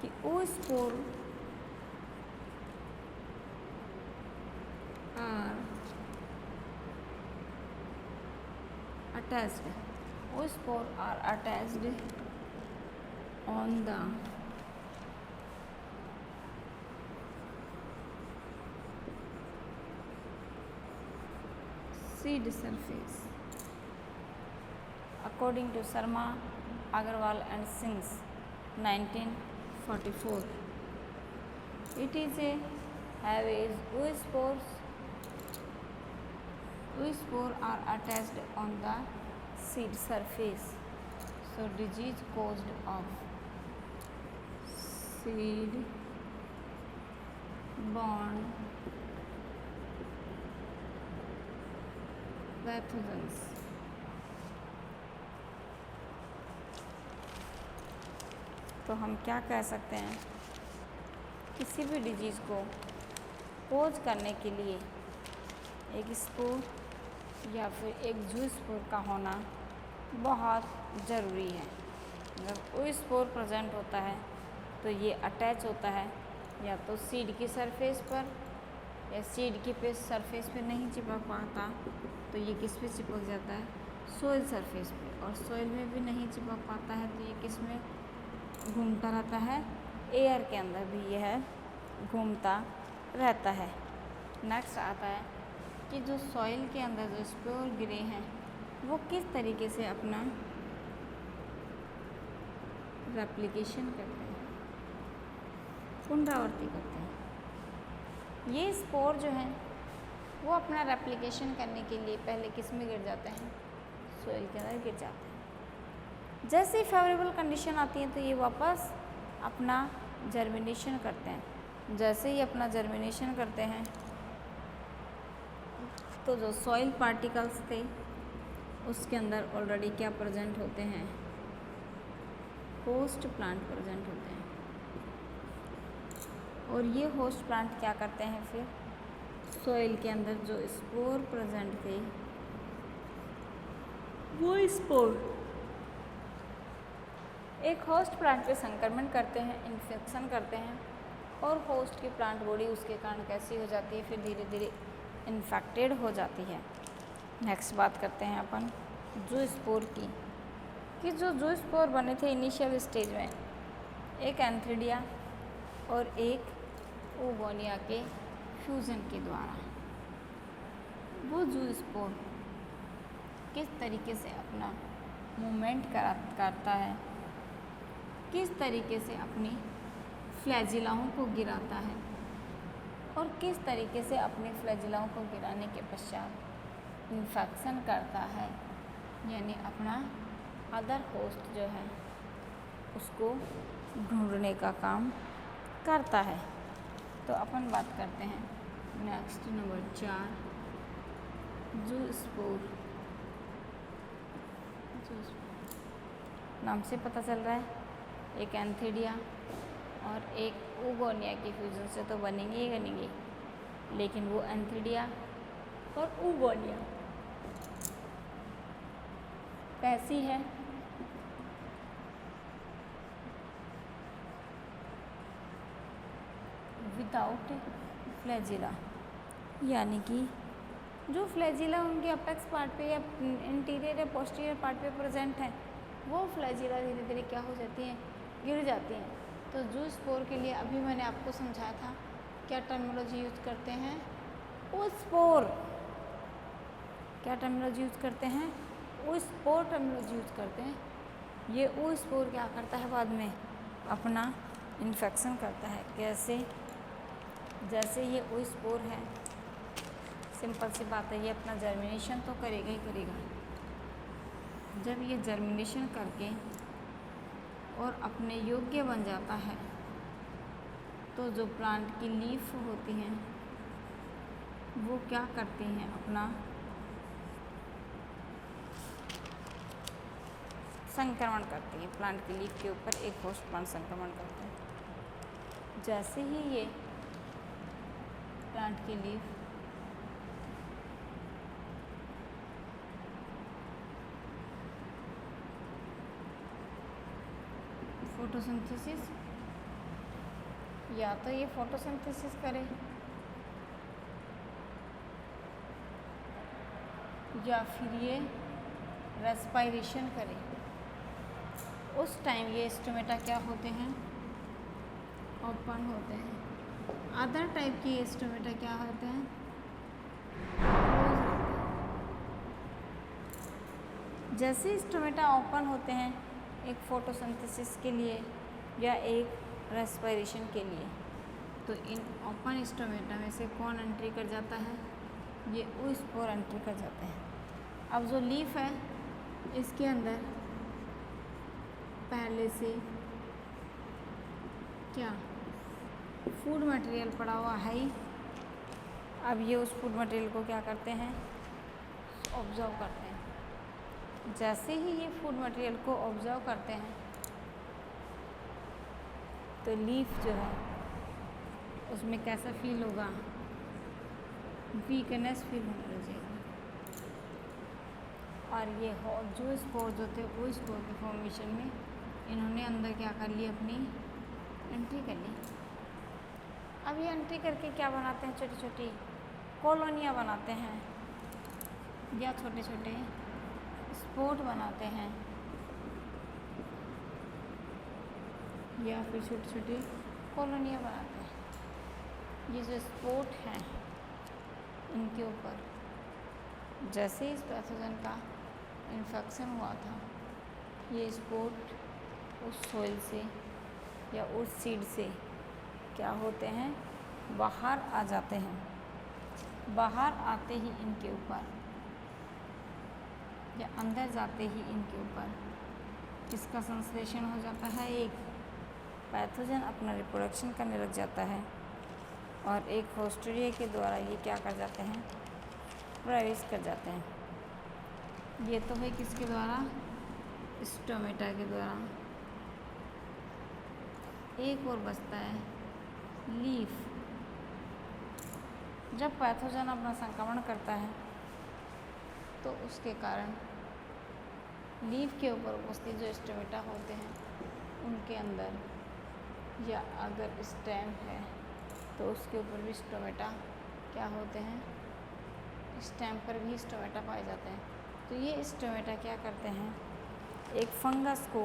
कि oospore are attached on the seed surface according to Sharma, Agarwal and Singh's 1944. It is a havage oospore are attached on the seed surface. So disease caused of seed borne pathogens तो हम क्या कह सकते हैं, किसी भी disease को कोज करने के लिए एक स्पोर या फिर एक ज़ूस्पोर का होना बहुत ज़रूरी है। जब oospore प्रेजेंट होता है तो ये अटैच होता है या तो सीड की सरफेस पर या सीड की सरफेस पे नहीं चिपक पाता तो ये किस पे चिपक जाता है, सोइल सरफेस पे, और सोइल में भी नहीं चिपक पाता है तो ये किस में घूमता रहता है, एयर के अंदर भी यह घूमता रहता है। नेक्स्ट आता है कि जो सॉइल के अंदर जो स्पोर गिरे हैं वो किस तरीके से अपना रेप्लिकेशन करते हैं, पुनरावृत्ति करते हैं। ये स्पोर जो हैं वो अपना रेप्लिकेशन करने के लिए पहले किस में गिर जाते हैं, सॉइल के अंदर गिर जाते हैं। जैसे ही फेवरेबल कंडीशन आती है तो ये वापस अपना जर्मिनेशन करते हैं। जैसे ही अपना जर्मिनेशन करते हैं तो जो सॉइल पार्टिकल्स थे उसके अंदर ऑलरेडी क्या प्रेजेंट होते हैं, होस्ट प्लांट प्रेजेंट होते हैं। और ये होस्ट प्लांट क्या करते हैं, फिर सॉइल के अंदर जो स्पोर प्रेजेंट थे वो स्पोर एक होस्ट प्लांट पे संक्रमण करते हैं, इन्फेक्शन करते हैं, और होस्ट की प्लांट बॉडी उसके कारण कैसी हो जाती है, फिर धीरे धीरे इन्फेक्टेड हो जाती है। नेक्स्ट बात करते हैं अपन ज़ूस्पोर की, कि जो ज़ूस्पोर बने थे इनिशियल स्टेज में एक एंथ्रीडिया और एक ओगोनिया के फ्यूज़न के द्वारा, वो ज़ूस्पोर किस तरीके से अपना मूवमेंट करता है, किस तरीके से अपनी फ्लैजिलाओं को गिराता है, और किस तरीके से अपनी फ्लैजिलाओं को गिराने के पश्चात इन्फेक्शन करता है, यानी अपना अदर होस्ट जो है उसको ढूंढने का काम करता है। तो अपन बात करते हैं नेक्स्ट नंबर 4 ज़ूस्पोर। नाम से पता चल रहा है एक एंथीडिया और एक ओगोनिया की फ्यूजन से तो बनेंगे ही बनेंगे, लेकिन वो एंथीडिया और ओगोनिया कैसी है, विदाउट फ्लैजिला, यानी कि जो फ्लैजिला उनके अपेक्स पार्ट पे या इंटीरियर या पोस्टीरियर पार्ट पे प्रेजेंट है वो फ्लैजिला धीरे धीरे क्या हो जाती हैं, गिर जाती हैं। तो ज़ूस्पोर के लिए अभी मैंने आपको समझाया था क्या टर्मिनोलॉजी यूज़ करते हैं, oospore, क्या टर्मिनोलॉजी यूज़ करते हैं, oospore टर्मिनोलॉजी यूज़ करते हैं। ये oospore क्या करता है, बाद में अपना इन्फेक्शन करता है। कैसे, जैसे ये oospore है, सिंपल सी बात है, ये अपना जर्मिनेशन तो करेगा ही करेगा। जब ये जर्मिनेशन करके और अपने योग्य बन जाता है तो जो प्लांट की लीफ होती हैं वो क्या करती हैं, अपना संक्रमण करती हैं। प्लांट की लीफ के ऊपर एक होस्ट प्लांट संक्रमण करता है। जैसे ही ये प्लांट की लीफ फोटोसिंथेसिस या तो ये फोटोसिंथेसिस करे या फिर ये रेस्पायरेशन करे। उस टाइम ये स्टोमेटा क्या होते हैं, ओपन होते हैं। अदर टाइप की स्टोमेटा क्या होते हैं, क्लोज होते हैं। जैसे स्टोमेटा ओपन होते हैं एक फोटोसिंथेसिस के लिए या एक रेस्पायरेशन के लिए, तो इन ओपन स्टोमेटा में से कौन एंट्री कर जाता है, ये oospore एंट्री कर जाते हैं। अब जो लीफ है इसके अंदर पहले से क्या फूड मटेरियल पड़ा हुआ है ही। अब ये उस फूड मटेरियल को क्या करते हैं, ऑब्जर्व करते हैं। जैसे ही ये फूड मटेरियल को ऑब्जर्व करते हैं तो लीफ जो है उसमें कैसा फील होगा, वीकनेस फील होने लगेगी। और ये जो स्पोर्स होते हैं वो स्पोर के फॉर्मेशन में इन्होंने अंदर क्या कर ली, अपनी एंट्री कर ली। अब ये एंट्री करके क्या बनाते हैं, छोटी छोटी कॉलोनियाँ बनाते हैं या छोटे छोटे स्पोर्ट बनाते हैं या फिर छोटी छोटी कॉलोनियाँ बनाते हैं। ये जो स्पोर्ट हैं इनके ऊपर जैसे इस पैथोजन का इन्फेक्शन हुआ था, ये स्पोर्ट उस सोइल से या उस सीड से क्या होते हैं, बाहर आ जाते हैं। बाहर आते ही इनके ऊपर या अंदर जाते ही इनके ऊपर इसका संश्लेषण हो जाता है। एक पैथोजन अपना रिप्रोडक्शन करने लग जाता है और एक होस्टेरिया के द्वारा ये क्या कर जाते हैं, प्रवेश कर जाते हैं। ये तो है किसके द्वारा, स्टोमेटा के द्वारा। एक और बचता है लीफ। जब पैथोजन अपना संक्रमण करता है तो उसके कारण लीफ के ऊपर उपस्थित जो स्टोमेटा होते हैं उनके अंदर, या अगर स्टेम है तो उसके ऊपर भी स्टोमेटा क्या होते हैं, स्टेम पर भी स्टोमेटा पाए जाते हैं। तो ये स्टोमेटा क्या करते हैं, एक फंगस को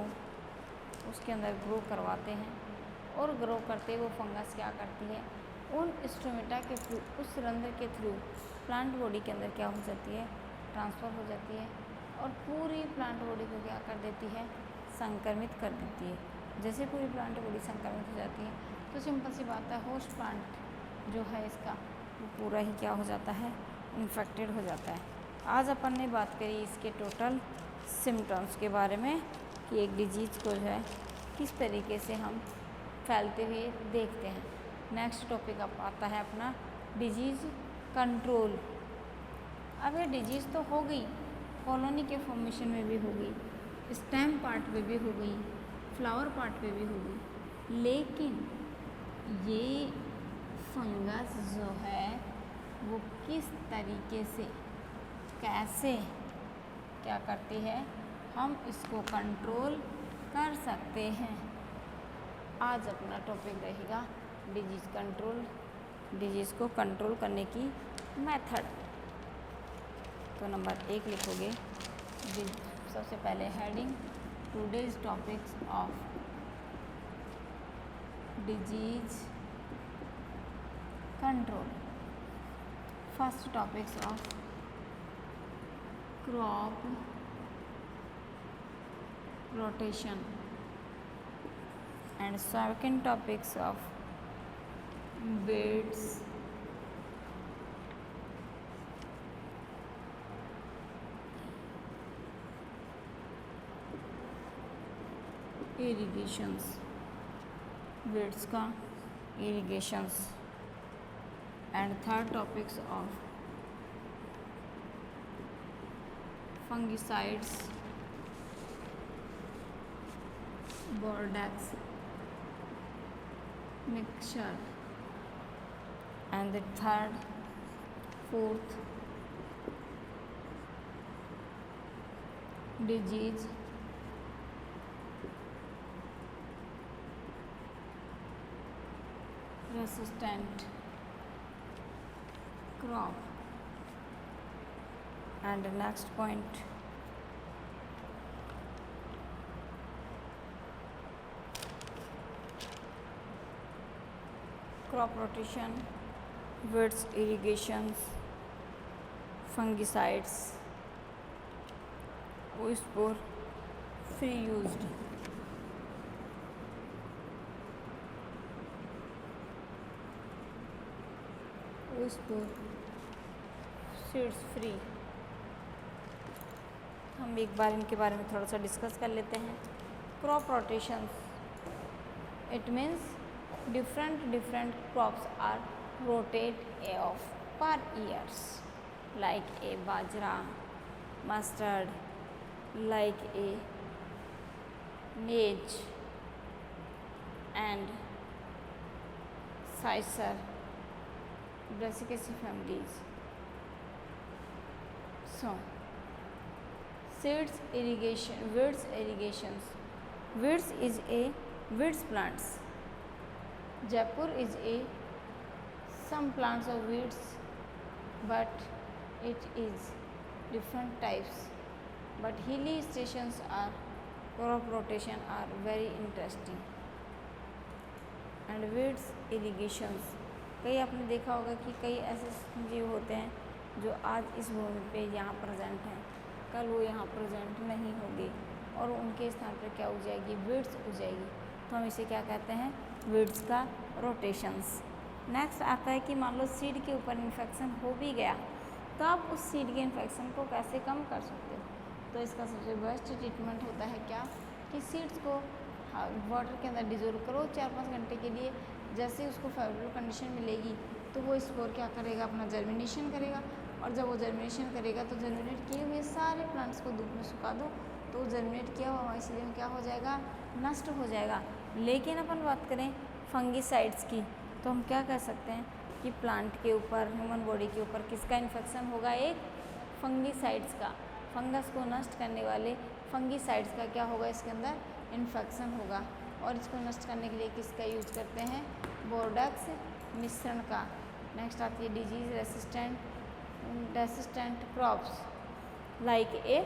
उसके अंदर ग्रो करवाते हैं और ग्रो करते वो फंगस क्या करती है, उन स्टोमेटा के थ्रू, उस रंध्र के थ्रू प्लांट बॉडी के अंदर क्या हो जाती है, ट्रांसफ़र हो जाती है और पूरी प्लांट बॉडी को क्या कर देती है, संक्रमित कर देती है। जैसे पूरी प्लांट बॉडी संक्रमित हो जाती है तो सिंपल सी बात है, होस्ट प्लांट जो है इसका वो पूरा ही क्या हो जाता है, इन्फेक्टेड हो जाता है। आज अपन ने बात करी इसके टोटल सिम्टम्स के बारे में कि एक डिजीज़ को जो है किस तरीके से हम फैलते हुए देखते हैं। नेक्स्ट टॉपिक अब आता है अपना डिजीज़ कंट्रोल। अब ये डिजीज़ तो हो गई, कॉलोनी के फॉर्मेशन में भी हो गई, स्टेम पार्ट पे भी हो गई, फ्लावर पार्ट पे भी हो गई, लेकिन ये फंगस जो है वो किस तरीके से, कैसे क्या करती है, हम इसको कंट्रोल कर सकते हैं। आज अपना टॉपिक रहेगा डिजीज़ कंट्रोल, डिजीज़ को कंट्रोल करने की मेथड। तो नंबर 1 लिखोगे, सबसे पहले heading today's topics of disease control. First topics of crop rotation and second topics of beds, irrigations, beds का irrigations, and third topics of fungicides, Bordeaux mixture, and the third, fourth disease resistant crop. And the next point, crop rotation, weeds, irrigations, fungicides, spore free used. spore seeds free. हम एक बार इनके बारे में थोड़ा सा discuss कर लेते हैं। Crop rotations, it means different crops are rotate of per years, like a bajra, mustard, like a maize and sisal, Brassicaceae families. So seeds irrigation, weeds irrigations. Weeds is a weeds plants. Jaipur is a some plants of weeds, but it is different types. But hilly stations are crop rotation are very interesting. And weeds irrigations, कई आपने देखा होगा कि कई ऐसे जीव होते हैं जो आज इस भूमि पे यहाँ प्रेजेंट हैं, कल वो यहाँ प्रेजेंट नहीं होंगे और उनके स्थान पर क्या हो जाएगी, वीड्स हो जाएगी। तो हम इसे क्या कहते हैं, वीड्स का रोटेशंस। नेक्स्ट आता है कि मान लो सीड के ऊपर इन्फेक्शन हो भी गया तो आप उस सीड के इन्फेक्शन को कैसे कम कर सकते हो। तो इसका सबसे बेस्ट ट्रीटमेंट होता है क्या, कि सीड्स को वाटर के अंदर डिजोल्व करो 4-5 घंटे के लिए। जैसे उसको फेवरेबल कंडीशन मिलेगी तो वो स्पोर क्या करेगा, अपना जर्मिनेशन करेगा। और जब वो जर्मिनेशन करेगा तो जर्मिनेट किए हुए सारे प्लांट्स को धूप में सुखा दो तो जर्मिनेट किया हुआ इसलिए क्या हो जाएगा, नष्ट हो जाएगा। लेकिन अपन बात करें फंगीसाइड्स की तो हम क्या कह सकते हैं कि प्लांट के ऊपर, ह्यूमन बॉडी के ऊपर किसका इन्फेक्शन होगा, एक फंगीसाइड्स का, फंगस को नष्ट करने वाले फंगीसाइड्स का क्या होगा, इसके अंदर इन्फेक्शन होगा। और इसको नष्ट करने के लिए किसका यूज करते हैं, बोर्डक्स मिश्रण का। नेक्स्ट आती है disease resistant crops, like a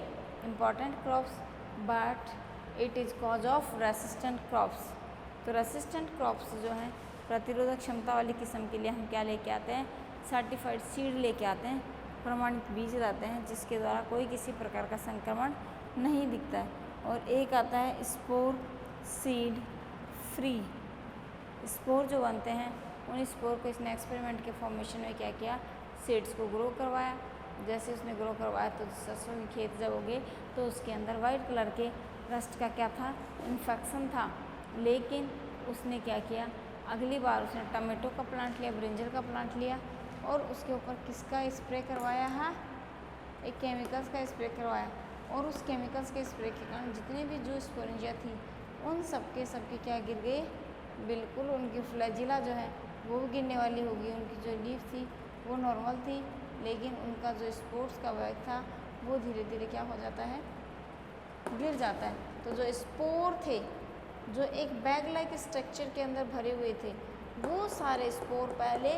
important crops but it is cause of resistant crops. तो रेसिस्टेंट क्रॉप्स जो हैं प्रतिरोधक क्षमता वाली किस्म के लिए हम क्या लेके आते हैं, सर्टिफाइड सीड लेके आते हैं, प्रमाणित बीज लाते हैं जिसके द्वारा कोई किसी प्रकार का संक्रमण नहीं दिखता है। और एक आता है स्पोर सीड फ्री। स्पोर जो बनते हैं उन स्पोर को इसने एक्सपेरिमेंट के फॉर्मेशन में क्या किया, सीड्स को ग्रो करवाया। जैसे उसने ग्रो करवाया तो सरसों के खेत जब उगे तो उसके अंदर वाइट कलर के रस्ट का क्या था, इन्फेक्शन था। लेकिन उसने क्या किया, अगली बार उसने टमाटो का प्लांट लिया, ब्रिंजल का प्लांट लिया और उसके ऊपर किसका स्प्रे करवाया है, एक केमिकल्स का स्प्रे करवाया। और उस केमिकल्स के स्प्रे के कारण जितने भी जो स्पोरेंजिया थी उन सबके क्या गिर गए, बिल्कुल उनकी फ्लैजिला जो है वो भी गिरने वाली होगी। उनकी जो लीफ थी वो नॉर्मल थी लेकिन उनका जो स्पोर्स का बैग था वो धीरे धीरे क्या हो जाता है, गिर जाता है। तो जो स्पोर थे जो एक बैग लाइक स्ट्रक्चर के अंदर भरे हुए थे वो सारे स्पोर पहले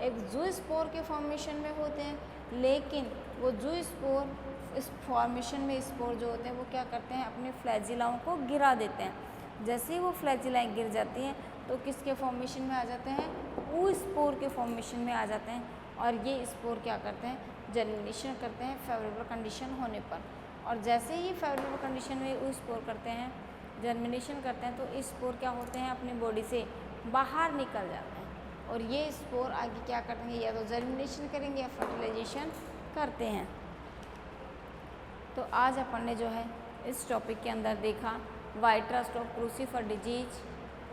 एक जू स्पोर के फॉर्मेशन में होते हैं, लेकिन वो जू स्पोर इस फॉर्मेशन में स्पोर जो होते हैं वो क्या करते हैं, अपने फ्लैजिलाओं को गिरा देते हैं। जैसे ही वो फ्लैजिलाएँ गिर जाती हैं तो किसके फॉर्मेशन में आ जाते हैं, वो स्पोर के फॉर्मेशन में आ जाते हैं। और ये स्पोर क्या करते हैं, जर्मिनेशन करते हैं फेवरेबल कंडीशन होने पर। और जैसे ही फेवरेबल कंडीशन में वो स्पोर करते हैं, जर्मिनेशन करते हैं, तो इस स्पोर क्या होते हैं, अपनी बॉडी से बाहर निकल जाते हैं। और ये स्पोर आगे क्या करेंगे, या तो जर्मिनेशन करेंगे या फर्टिलाइजेशन करते हैं। तो आज अपन ने जो है इस टॉपिक के अंदर देखा white rust of crucifer disease,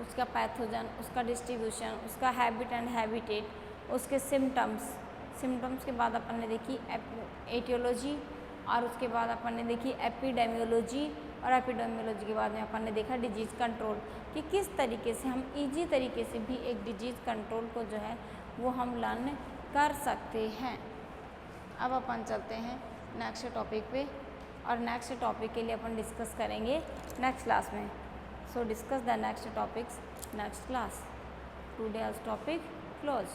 उसका पैथोजन, उसका डिस्ट्रीब्यूशन, उसका हैबिट एंड हैबिटेट, उसके सिम्टम्स के बाद अपन ने देखी एटियोलॉजी और उसके बाद अपन ने देखी एपिडेमियोलॉजी और एपिडेमियोलॉजी के बाद में अपन ने देखा डिजीज़ कंट्रोल कि किस तरीके से हम इजी तरीके से भी एक डिजीज़ कंट्रोल को जो है वो हम लर्न कर सकते हैं। अब अपन चलते हैं नेक्स्ट टॉपिक पे और नेक्स्ट टॉपिक के लिए अपन डिस्कस करेंगे नेक्स्ट क्लास में। सो discuss the next topics next class. Today आज टॉपिक क्लोज।